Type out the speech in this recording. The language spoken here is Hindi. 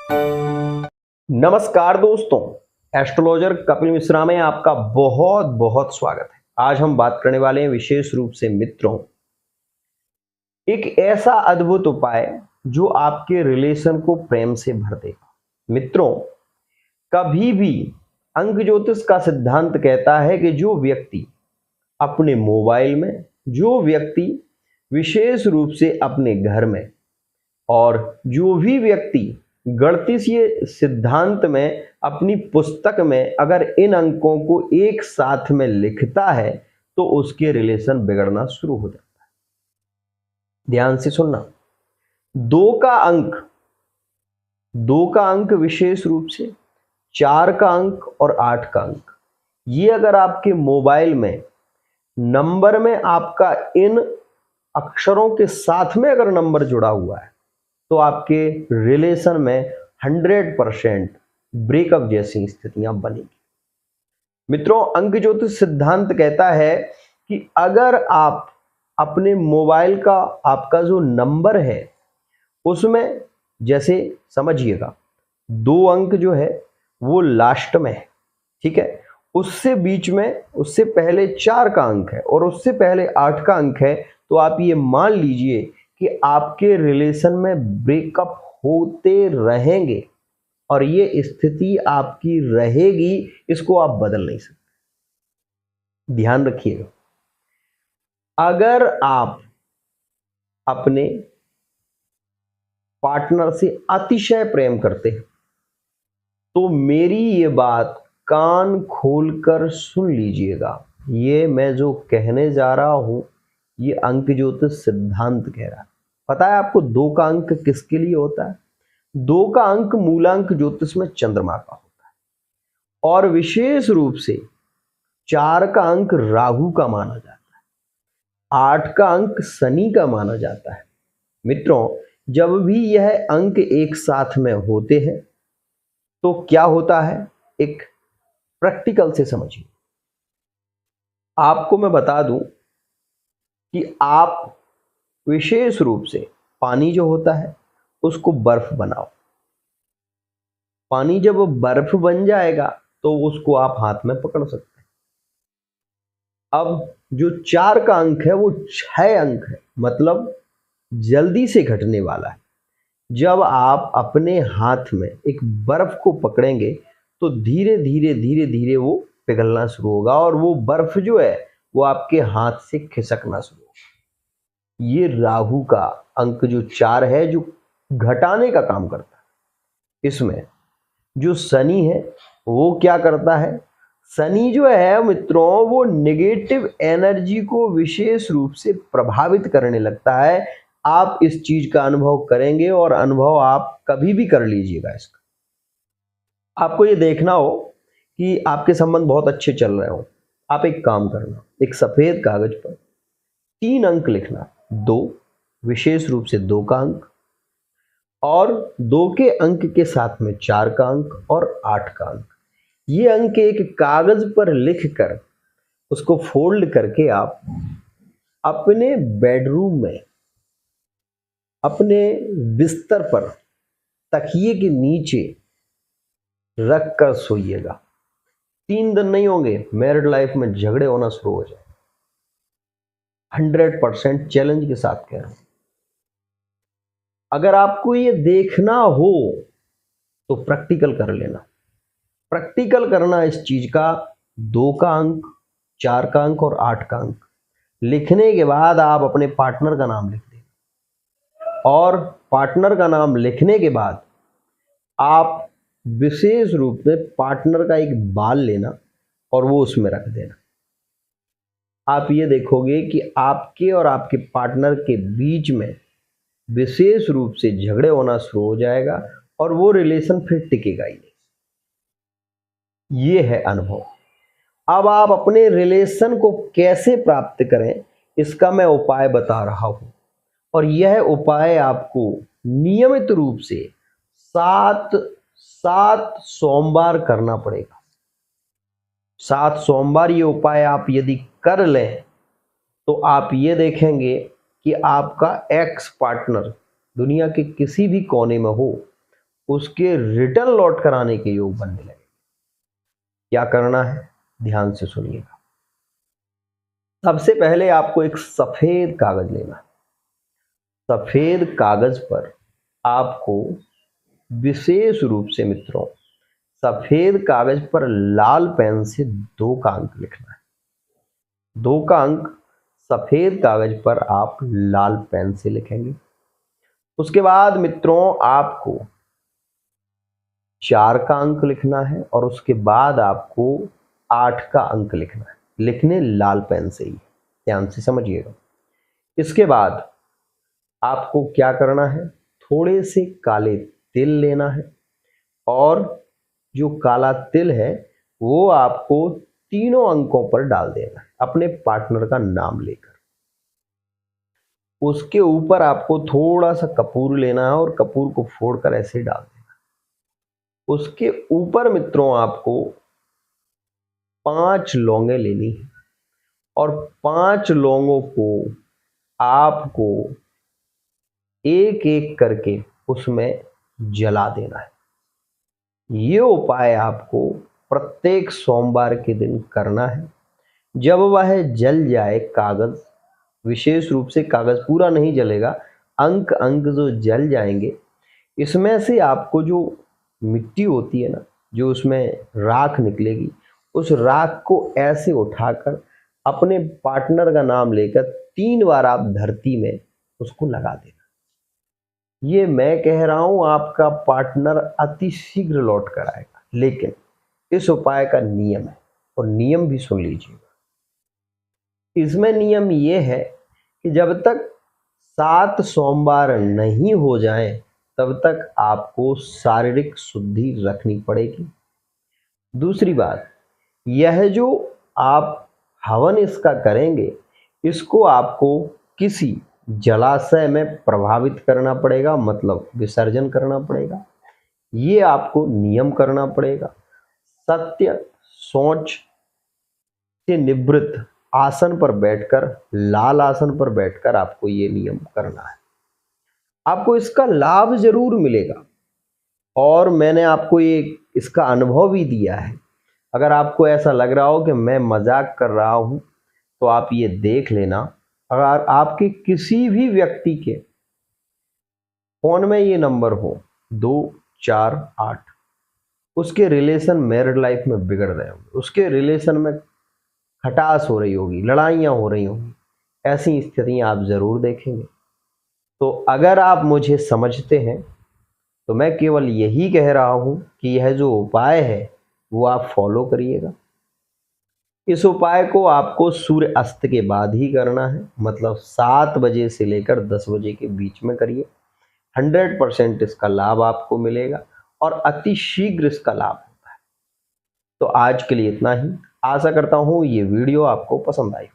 नमस्कार दोस्तों, एस्ट्रोलॉजर कपिल मिश्रा में आपका बहुत बहुत स्वागत है। आज हम बात करने वाले हैं विशेष रूप से मित्रों, एक ऐसा अद्भुत उपाय जो आपके रिलेशन को प्रेम से भर देगा। मित्रों, कभी भी अंक ज्योतिष का सिद्धांत कहता है कि जो व्यक्ति अपने मोबाइल में, जो व्यक्ति विशेष रूप से अपने घर में, और जो भी व्यक्ति गणितीय सिद्धांत में अपनी पुस्तक में अगर इन अंकों को एक साथ में लिखता है तो उसके रिलेशन बिगड़ना शुरू हो जाता है। ध्यान से सुनना, दो का अंक विशेष रूप से 4 का अंक और 8 का अंक, ये अगर आपके मोबाइल में नंबर में आपका इन अक्षरों के साथ में अगर नंबर जुड़ा हुआ है तो आपके रिलेशन में 100% ब्रेकअप जैसी स्थितियां बनेगी। मित्रों, अंक ज्योतिष सिद्धांत कहता है कि अगर आप अपने मोबाइल का आपका जो नंबर है उसमें, जैसे समझिएगा 2 अंक जो है वो लास्ट में है, ठीक है, उससे बीच में, उससे पहले 4 का अंक है और उससे पहले 8 का अंक है, तो आप ये मान लीजिए कि आपके रिलेशन में ब्रेकअप होते रहेंगे और ये स्थिति आपकी रहेगी, इसको आप बदल नहीं सकते। ध्यान रखिएगा, अगर आप अपने पार्टनर से अतिशय प्रेम करते हैं तो मेरी ये बात कान खोलकर सुन लीजिएगा। ये मैं जो कहने जा रहा हूं ये अंक ज्योतिष सिद्धांत कह रहा है। पता है आपको 2 का अंक किसके लिए होता है? 2 का अंक मूलांक ज्योतिष में चंद्रमा का होता है और विशेष रूप से 4 का अंक राहु का माना जाता है, 8 का अंक शनि का माना जाता है। मित्रों, जब भी यह अंक एक साथ में होते हैं तो क्या होता है, एक प्रैक्टिकल से समझिए। आपको मैं बता दूं कि आप विशेष रूप से पानी जो होता है उसको बर्फ बनाओ। पानी जब बर्फ बन जाएगा तो उसको आप हाथ में पकड़ सकते हैं। अब जो 4 का अंक है वो 6 अंक है, मतलब जल्दी से घटने वाला है। जब आप अपने हाथ में एक बर्फ को पकड़ेंगे तो धीरे धीरे धीरे धीरे वो पिघलना शुरू होगा और वो बर्फ जो है वो आपके हाथ से खिसकना शुरू होगा। ये राहु का अंक जो 4 है, जो घटाने का काम करता है। इसमें जो शनि है वो क्या करता है? शनि जो है मित्रों, वो नेगेटिव एनर्जी को विशेष रूप से प्रभावित करने लगता है। आप इस चीज का अनुभव करेंगे और अनुभव आप कभी भी कर लीजिएगा इसका। आपको ये देखना हो कि आपके संबंध बहुत अच्छे चल रहे हो, आप एक काम करना, एक सफेद कागज पर 3 अंक लिखना, 2, विशेष रूप से 2 का अंक, और 2 के अंक के साथ में 4 का अंक और 8 का अंक। ये अंक एक कागज पर लिखकर उसको फोल्ड करके आप अपने बेडरूम में, अपने बिस्तर पर, तकिए के नीचे रख कर सोइएगा। 3 दिन नहीं होंगे, मैरिड लाइफ में झगड़े होना शुरू हो जाए। 100% चैलेंज के साथ कह रहा हूं। अगर आपको ये देखना हो तो प्रैक्टिकल कर लेना। प्रैक्टिकल करना इस चीज का, 2 का अंक, 4 का अंक और 8 का अंक लिखने के बाद आप अपने पार्टनर का नाम लिख दें और पार्टनर का नाम लिखने के बाद आप विशेष रूप में पार्टनर का एक बाल लेना और वो उसमें रख देना। आप ये देखोगे कि आपके और आपके पार्टनर के बीच में विशेष रूप से झगड़े होना शुरू हो जाएगा और वो रिलेशन फिर टिकेगा ही नहीं। ये है अनुभव। अब आप अपने रिलेशन को कैसे प्राप्त करें इसका मैं उपाय बता रहा हूं और यह उपाय आपको नियमित रूप से 7 सोमवार करना पड़ेगा। 7 सोमवार ये उपाय आप यदि कर लें तो आप ये देखेंगे कि आपका एक्स पार्टनर दुनिया के किसी भी कोने में हो, उसके रिटर्न लौट कर आने के योग बनने लगे। क्या करना है, ध्यान से सुनिएगा। सबसे पहले आपको एक सफेद कागज लेना है। सफेद कागज पर आपको विशेष रूप से मित्रों, सफेद कागज पर लाल पेन से 2 का अंक लिखना है। 2 का अंक सफेद कागज पर आप लाल पेन से लिखेंगे। उसके बाद मित्रों आपको 4 का अंक लिखना है और उसके बाद आपको 8 का अंक लिखना है, लिखने लाल पेन से ही, ध्यान से समझिएगा। इसके बाद आपको क्या करना है, थोड़े से काले तिल लेना है और जो काला तिल है वो आपको तीनों अंकों पर डाल देना है अपने पार्टनर का नाम लेकर। उसके ऊपर आपको थोड़ा सा कपूर लेना है और कपूर को फोड़कर ऐसे डाल देना। उसके ऊपर मित्रों आपको 5 लौंगे लेनी है और 5 लौंगों को आपको एक एक करके उसमें जला देना है। ये उपाय आपको प्रत्येक सोमवार के दिन करना है। जब वह जल जाए कागज, विशेष रूप से कागज पूरा नहीं जलेगा, अंक अंक जो जल जाएंगे, इसमें से आपको जो मिट्टी होती है ना, जो उसमें राख निकलेगी, उस राख को ऐसे उठाकर अपने पार्टनर का नाम लेकर 3 बार आप धरती में उसको लगा देना। ये मैं कह रहा हूं, आपका पार्टनर अति शीघ्र लौट कर आएगा। लेकिन इस उपाय का नियम है, और नियम भी सुन लीजिएगा। इसमें नियम ये है कि जब तक 7 सोमवार नहीं हो जाएं, तब तक आपको शारीरिक शुद्धि रखनी पड़ेगी। दूसरी बात, यह जो आप हवन इसका करेंगे, इसको आपको किसी जलाशय में प्रभावित करना पड़ेगा, मतलब विसर्जन करना पड़ेगा। ये आपको नियम करना पड़ेगा। सत्य सोच से निवृत्त आसन पर बैठकर, लाल आसन पर बैठकर आपको ये नियम करना है। आपको इसका लाभ जरूर मिलेगा और मैंने आपको ये इसका अनुभव भी दिया है। अगर आपको ऐसा लग रहा हो कि मैं मजाक कर रहा हूं, तो आप ये देख लेना। अगर आपके किसी भी व्यक्ति के फोन में ये नंबर हो 248, उसके रिलेशन मैरिड लाइफ में बिगड़ रहे होंगे, उसके रिलेशन में खटास हो रही होगी, लड़ाइयाँ हो रही होंगी, ऐसी स्थितियाँ आप ज़रूर देखेंगे। तो अगर आप मुझे समझते हैं तो मैं केवल यही कह रहा हूँ कि यह जो उपाय है वो आप फॉलो करिएगा। इस उपाय को आपको सूर्य अस्त के बाद ही करना है, मतलब 7 बजे से लेकर 10 बजे के बीच में करिए। 100% इसका लाभ आपको मिलेगा और अति शीघ्र इसका लाभ होता है। तो आज के लिए इतना ही। आशा करता हूँ ये वीडियो आपको पसंद आई।